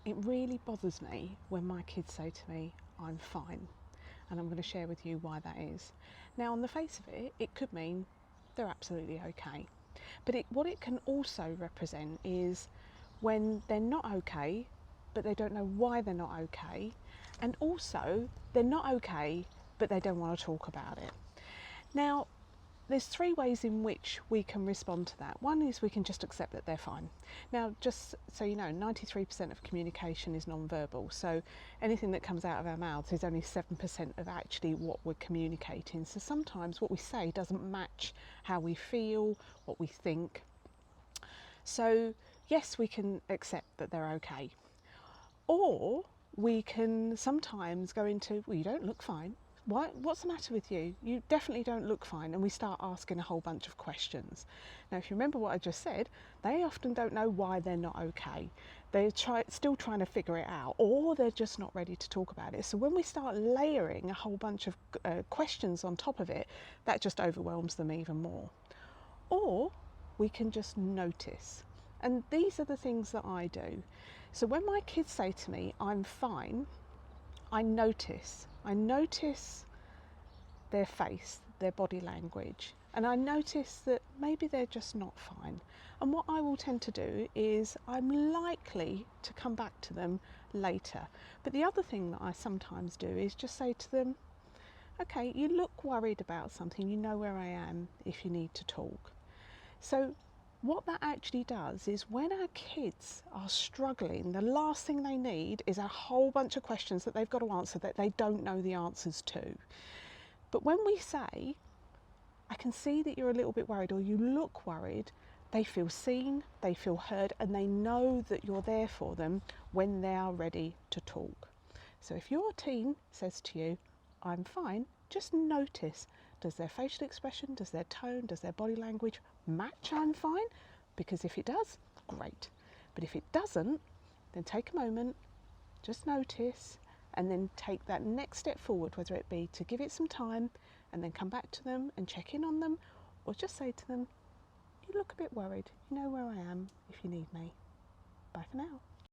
It really bothers me when my kids say to me, I'm fine. And I'm going to share with you why that is. Now, on the face of it, it could mean they're absolutely okay. But what it can also represent is when they're not okay, but they don't know why they're not okay. And also, they're not okay, but they don't want to talk about it. Now, there's three ways in which we can respond to that. One is we can just accept that they're fine. Now, just so you know, 93% of communication is non-verbal, so anything that comes out of our mouths is only 7% of actually what we're communicating. So sometimes what we say doesn't match how we feel, what we think. So yes, we can accept that they're okay. Or we can sometimes go into, well, you don't look fine. What's the matter with you? You definitely don't look fine. And we start asking a whole bunch of questions. Now, if you remember what I just said, they often don't know why they're not okay. They're still trying to figure it out, or they're just not ready to talk about it. So when we start layering a whole bunch of questions on top of it, that just overwhelms them even more. Or we can just notice. And these are the things that I do. So when my kids say to me, I'm fine, I notice. I notice their face, their body language, and I notice that maybe they're just not fine. And what I will tend to do is I'm likely to come back to them later. But the other thing that I sometimes do is just say to them, okay, you look worried about something, you know where I am if you need to talk. So what that actually does is when our kids are struggling, the last thing they need is a whole bunch of questions that they've got to answer that they don't know the answers to. But when we say, I can see that you're a little bit worried or you look worried, they feel seen, they feel heard, and they know that you're there for them when they are ready to talk. So if your teen says to you, I'm fine, just notice, does their facial expression, does their tone, does their body language match I'm fine? Because if it does, great. But if it doesn't, then take a moment, just notice, and then take that next step forward, whether it be to give it some time and then come back to them and check in on them, or just say to them, you look a bit worried, you know where I am if you need me. Bye for now.